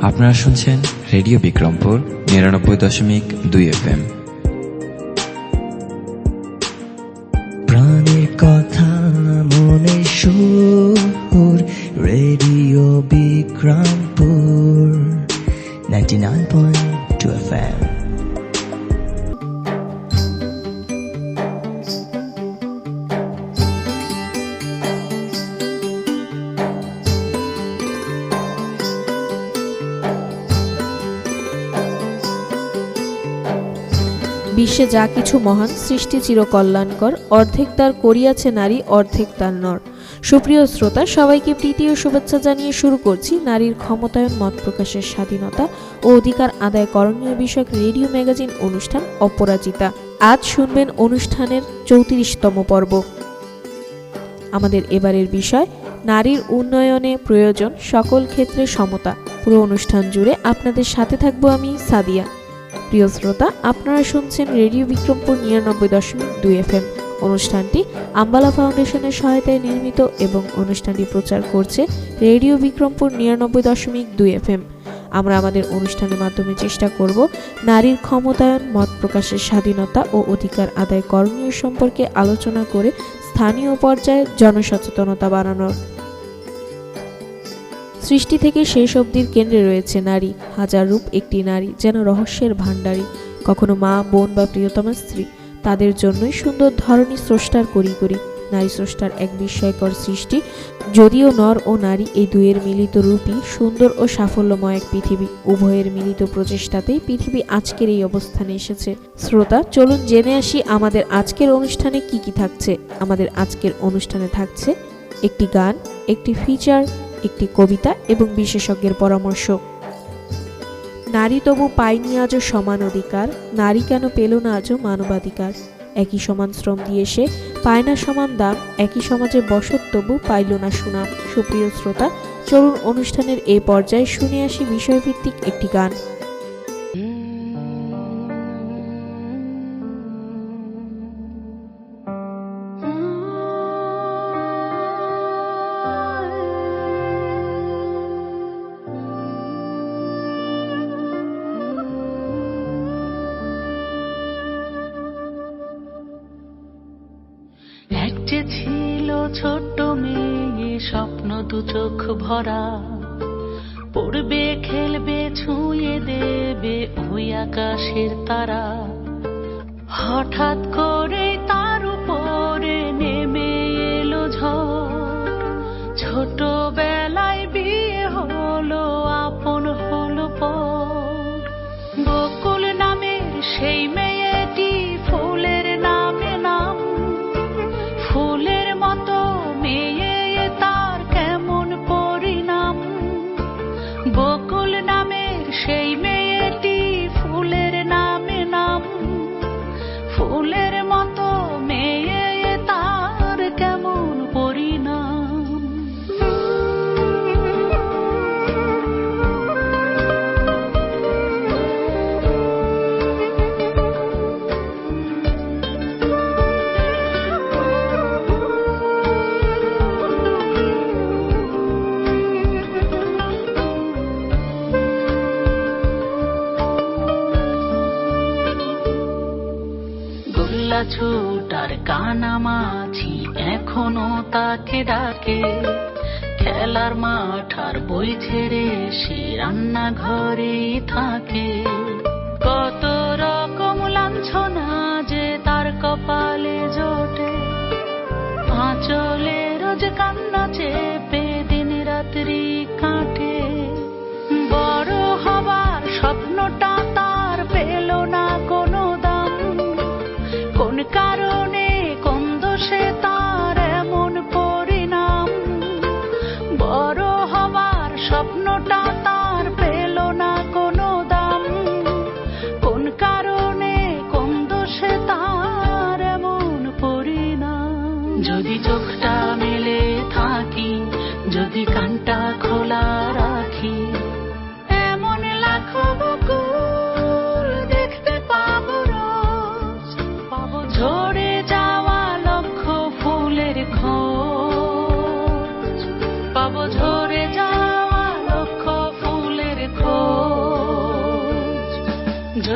আপনারা শুনছেন radio Bikrampur ৯৯.২ FM। প্রাণের কথা মনে সুর, রেডিও বিক্রমপুর 99.2 FM। বিশ্বে যা কিছু মহান, সৃষ্টি চিরকল্যাণকর, অর্ধেক তার করিয়াছে নারী, অর্ধেক তার নর। সুপ্রিয় শ্রোতা, সবাইকে প্রীতি ও শুভেচ্ছা জানিয়ে শুরু করছি নারীর ক্ষমতায়ন, মত প্রকাশের স্বাধীনতা ও অধিকার আদায় করণীয় বিষয়ক রেডিও ম্যাগাজিন অনুষ্ঠান অপরাজিতা। আজ শুনবেন অনুষ্ঠানের ৩৪তম পর্ব। আমাদের এবারের বিষয় নারীর উন্নয়নে প্রয়োজন সকল ক্ষেত্রে সমতা। পুরো অনুষ্ঠান জুড়ে আপনাদের সাথে থাকবো আমি সাদিয়া। প্রিয় শ্রোতা, আপনারা শুনছেন রেডিও বিক্রমপুর ৯৯.২ FM। অনুষ্ঠানটি আম্বালা ফাউন্ডেশনের সহায়তায় নির্মিত এবং অনুষ্ঠানটি প্রচার করছে রেডিও বিক্রমপুর ৯৯.২ FM। আমরা আমাদের অনুষ্ঠানের মাধ্যমে চেষ্টা করব নারীর ক্ষমতায়ন, মত প্রকাশের স্বাধীনতা ও অধিকার আদায় করণীয় সম্পর্কে আলোচনা করে স্থানীয় পর্যায়ে জনসচেতনতা বাড়ানোর। সৃষ্টি থেকে শেষ অবধির কেন্দ্রে রয়েছে নারী। হাজার রূপ একটি নারী, যেন রহস্যের ভাণ্ডারী, কখনো মা, বোন বা প্রিয়তমা স্ত্রী। তাদের জন্যই সুন্দর ধরনী স্রষ্টার করি। নারী স্রষ্টার এক বিস্ময়কর সৃষ্টি। যদিও নর ও নারী এই দুয়ের মিলিত রূপই সুন্দর ও সাফল্যময় এক পৃথিবী। উভয়ের মিলিত প্রচেষ্টাতেই পৃথিবী আজকের এই অবস্থানে এসেছে। শ্রোতা, চলুন জেনে আসি আমাদের আজকের অনুষ্ঠানে কি কি থাকছে। আমাদের আজকের অনুষ্ঠানে থাকছে একটি গান, একটি ফিচার, একটি কবিতা এবং বিশেষজ্ঞের পরামর্শ। নারী তবু পায়নি আজও সমান অধিকার, নারী কেন পেল না আজও মানবাধিকার। একই সমান শ্রম দিয়ে সে পায় না সমান দাম, একই সমাজে বসত তবু পাইল না সুনাম। সুপ্রিয় শ্রোতা, চলুন অনুষ্ঠানের এই পর্যায়ে শুনে আসি বিষয়ভিত্তিক একটি গান। যে ছিল ছোট্ট মেয়ে, স্বপ্ন দু চোখ ভরা, পড়বে খেলবে ছুঁয়ে দেবে ওই আকাশের তারা। হঠাৎ করে তার উপরে নেমে এলো ঝড়, ছোটবেলায় বিয়ে হলো, আপন হলো পর। বকুল নামের সেই মেয়েটি ফুলের নামে নাম, ফুলের মতো মেয়ে তার কেমন পরিণাম। বকুল নামের সেই মেয়েটি ফুলের নামে নাম, ফুলের মতো মেয়ে তার কেমন পরিণাম। ছোটার কানামাছি এখনো তাকে ডাকে, খেলার মাঠ আর বই ছেড়ে সে রান্নাঘরে থাকে। কত রকম লাঞ্ছনা যে তার কপালে জোটে, আঁচলে রোজ কান্না চেপে দিন রাত্রি কাটে। বড় হবার স্বপ্নটা তার পেল না কোনো দাম, কোন কারণে কোন দোষে তার এমন পরিণাম। বড় হবার স্বপ্নটা তার পেল না কোনো দাম, কোন কারণে কোন দোষে তার এমন পরিণাম। যদি চোখটা মেলে থাকি, যদি কানটা খোলা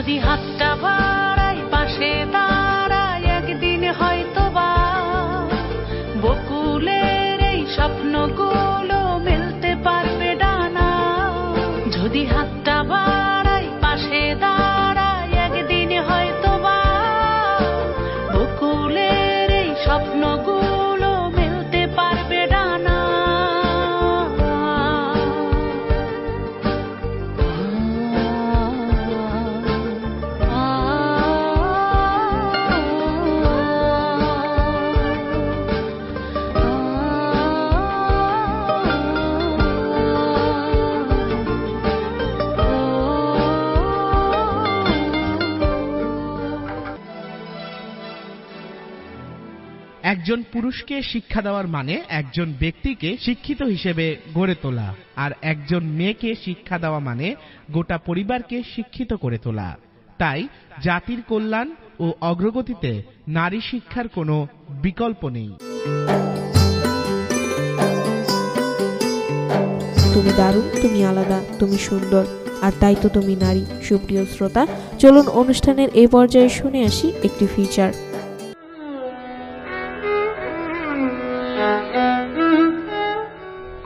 যদি হাতটা বাড়াই পাশে দাঁড়াই একদিন হয়তো বা বকুলের এই স্বপ্নগুলো মেলতে পারবে ডানা। যদি হাতটা বাড়াই পাশে দাঁড়াই একদিন হয়তো বা বকুলের এই স্বপ্নগুলো মেলতে পারবে ডানা। একজন পুরুষকে শিক্ষা দেওয়ার মানে একজন ব্যক্তিকে শিক্ষিত হিসেবে গড়ে তোলা, আর একজন মেয়েকে শিক্ষা দেওয়া মানে গোটা পরিবারকে শিক্ষিত করে তোলা। তাই জাতির কল্যাণ ও অগ্রগতিতে নারী শিক্ষার কোনো বিকল্প নেই। তুমি দারুণ, তুমি আলাদা, তুমি সুন্দর, আর তাই তো তুমি নারী। সুপ্রিয় শ্রোতা, চলুন অনুষ্ঠানের এই পর্যায়ে শুনে আসি একটি ফিচার।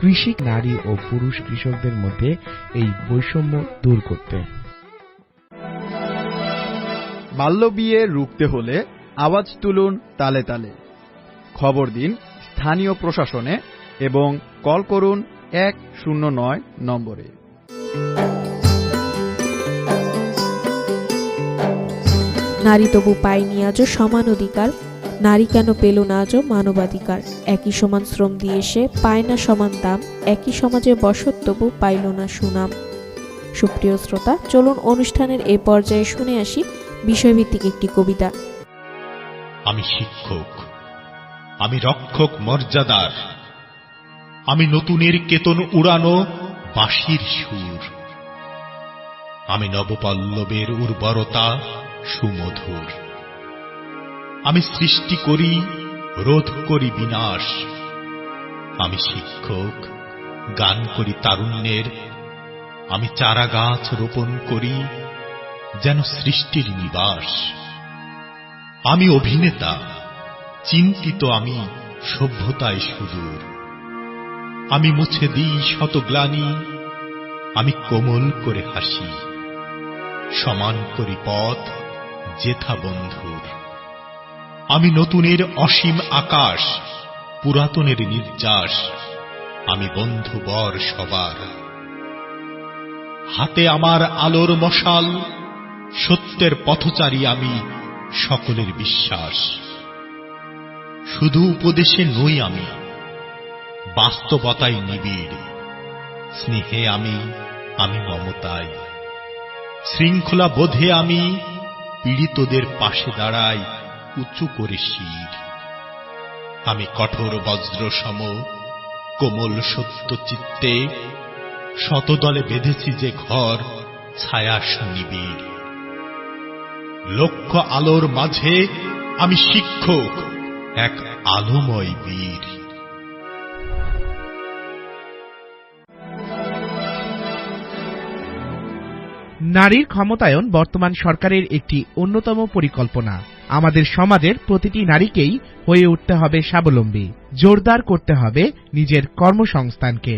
কৃষি নারী ও পুরুষ কৃষকদের মধ্যে এই বৈষম্য দূর করতে। বাল্যবিয়ে রুখতে হলে আওয়াজ তুলুন তালে তালে। খবর দিন স্থানীয় প্রশাসনে এবং কল করুন 109 নম্বরে। নারী তবু পায়নি আজও সমান অধিকার, নারী কেন পেল না আজও মানবাধিকার। একই সমান শ্রম দিয়ে সে পায় না সমান দাম, একই সমাজে বসত তবু পাইল না সুনাম। সুপ্রিয় শ্রোতা, চলুন অনুষ্ঠানের এই পর্যায়ে শুনে আসি বিষয়ভিত্তিক একটি কবিতা। আমি শিক্ষক, আমি রক্ষক মর্যাদার, আমি নতুনের কেতন উড়ানো বাঁশির সুর, আমি নবপল্লবের উর্বরতা সুমধুর। আমি সৃষ্টি করি, রোধ করি বিনাশ। আমি শিক্ষক, গান করি তারুণ্যের। আমি চারা গাছ রোপণ করি, যেন সৃষ্টির নিবাস। আমি অভিনেতা, চিন্তিত আমি সভ্যতায় সুদূর। আমি মুছে দিই শত গ্লানি, আমি কোমল করে হাসি। সমান করি পথ যেথা বন্ধুর। আমি নতুনের অসীম আকাশ, পুরাতনের নির্যাস। আমি বন্ধুবর সবার। হাতে আমার আলোর মশাল, সত্যের পথচারী আমি, সকলের বিশ্বাস। শুধু উপদেশে নই আমি, বাস্তবতাই নিবিড়। স্নেহে আমি মমতায়। শৃঙ্খলা বোধে আমি পীড়িতদের পাশে দাঁড়াই উঁচু করে শির। আমি কঠোর বজ্র সম, কোমল সত্য চিত্তে। শতদলে বেঁধেছি যে ঘর, ছায়া সুনিবিড়। লক্ষ আলোর মাঝে আমি শিক্ষক, এক আলোময় বীর। নারীর ক্ষমতায়ন বর্তমান সরকারের একটি অন্যতম পরিকল্পনা। আমাদের সমাজের প্রতিটি নারীকেই হয়ে উঠতে হবে স্বাবলম্বী, জোরদার করতে হবে নিজের কর্মসংস্থানকে।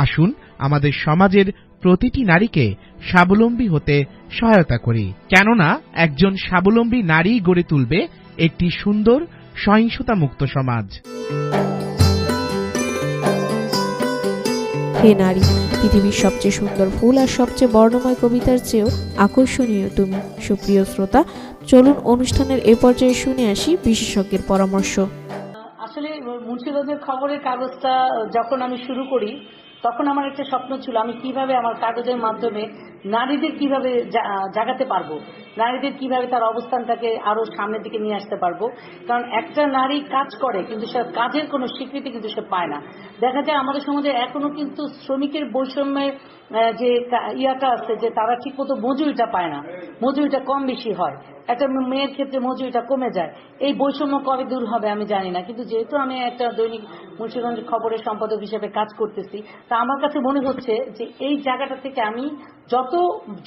আসুন আমাদের সমাজের প্রতিটি নারীকে স্বাবলম্বী হতে সহায়তা করি, কেননা একজন স্বাবলম্বী নারী গড়ে তুলবে একটি সুন্দর সহিংসতা মুক্ত সমাজ। হে নারী, পৃথিবীর সবচেয়ে সুন্দর ফুল আর সবচেয়ে বর্ণময় কবিতার চেয়েও আকর্ষণীয় তুমি। সুপ্রিয় শ্রোতা, চলুন অনুষ্ঠানের এ পর্যায়ে শুনে আসি বিশেষজ্ঞের পরামর্শ। আসলে মুন্সিগঞ্জের খবরের কাগজটা যখন আমি শুরু করি, তখন আমার একটা স্বপ্ন ছিল আমি কিভাবে আমার কাগজের মাধ্যমে নারীদের কিভাবে জাগাতে পারবো, নারীদের কিভাবে তার অবস্থানটাকে আরো সামনের দিকে নিয়ে আসতে পারবো। কারণ একটা নারী কাজ করে কিন্তু সে কাজের কোনো স্বীকৃতি কিন্তু সে পায় না। দেখা যায় আমাদের সমাজে এখনো কিন্তু শ্রমিকের বৈষম্যের যে ইয়াটা আছে যে তারা ঠিক মতো মজুরিটা পায় না, মজুরিটা কম বেশি হয়, একটা মেয়ের ক্ষেত্রে মজুরিটা কমে যায়। এই বৈষম্য কবে দূর হবে আমি জানি না, কিন্তু যেহেতু আমি একটা দৈনিক মুন্সিগঞ্জ খবরের সম্পাদক হিসেবে কাজ করতেছি, তা আমার কাছে মনে হচ্ছে যে এই জায়গাটা থেকে আমি যত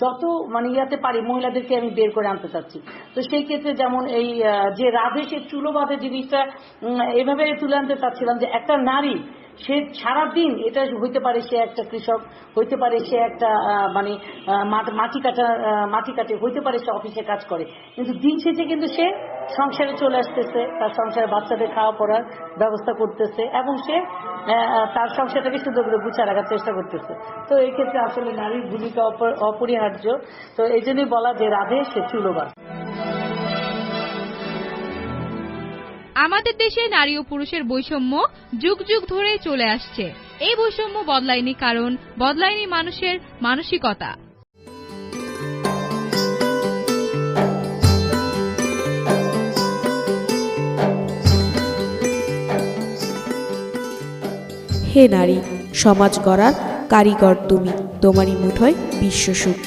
যত মানে ইয়াতে পারি মহিলাদেরকে আমি বের করে আনতে চাচ্ছি। তো সেই ক্ষেত্রে যেমন এই যে রাধেশের চুলোবাদের জিনিসটা এভাবে তুলে আনতে চাচ্ছিলাম যে একটা নারী সে সারাদিন, এটা হইতে পারে সে একটা কৃষক, হইতে পারে সে একটা মানে মাটি কাটে, হইতে পারে সে অফিসে কাজ করে, কিন্তু দিন শেষে কিন্তু সে সংসারে চলে আসতেছে, তার সংসারে বাচ্চাদের খাওয়া পড়ার ব্যবস্থা করতেছে এবং সে তার সংসারটাকে সুন্দর করে গুছিয়ে রাখার চেষ্টা করতেছে। তো এই ক্ষেত্রে আসলে নারীর ভূমিকা অপরিহার্য। তো এই জন্যই বলা যে রাধে সে চুলোবাদ। আমাদের দেশে নারী ও পুরুষের বৈষম্য যুগ যুগ ধরে চলে আসছে। এই বৈষম্য বদলায়নি, কারণ বদলায়নি মানুষের মানসিকতা। হে নারী, সমাজ গড়ার কারিগর তুমি, তোমারই মুঠোয় বিশ্বসুখ।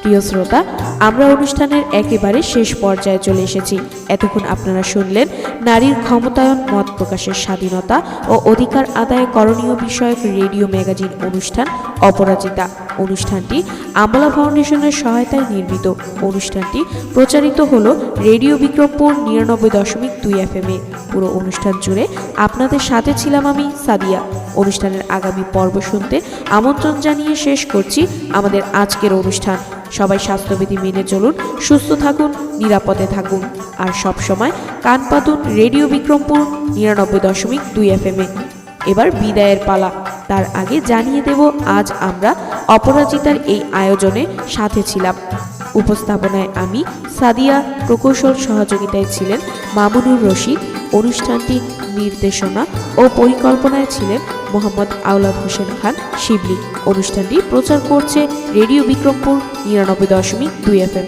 প্রিয় শ্রোতা, আমরা অনুষ্ঠানের একেবারে শেষ পর্যায়ে চলে এসেছি। এতক্ষণ আপনারা শুনলেন নারীর ক্ষমতায়ন, মত প্রকাশের স্বাধীনতা ও অধিকার আদায় করণীয় বিষয়ক রেডিও ম্যাগাজিন অনুষ্ঠান অপরাজিতা। অনুষ্ঠানটি আমলা ফাউন্ডেশনের সহায়তায় নির্মিত। অনুষ্ঠানটি প্রচারিত হল রেডিও বিক্রমপুর 99.2 FM এ। পুরো অনুষ্ঠান জুড়ে আপনাদের সাথে ছিলাম আমি সাদিয়া। অনুষ্ঠানের আগামী পর্ব শুনতে আমন্ত্রণ জানিয়ে শেষ করছি আমাদের আজকের অনুষ্ঠান। সবাই স্বাস্থ্যবিধি মেনে চলুন, সুস্থ থাকুন, নিরাপদে থাকুন, আর সব সময় কান পাতুন রেডিও বিক্রমপুর 99.2 FM এ। এবার বিদায়ের পালা। তার আগে জানিয়ে দেব আজ আমরা অপরাজিতার এই আয়োজনে সাথে ছিলাম। উপস্থাপনায় আমি সাদিয়া, প্রকৌশল সহযোগিতায় ছিলেন মামুনুর রশিদ। অনুষ্ঠানটি নির্দেশনা ও পরিকল্পনায় ছিলেন মোহাম্মদ আওলাদ হোসেন খান শিবলি। অনুষ্ঠানটি প্রচার করছে রেডিও বিক্রমপুর 99.2 FM।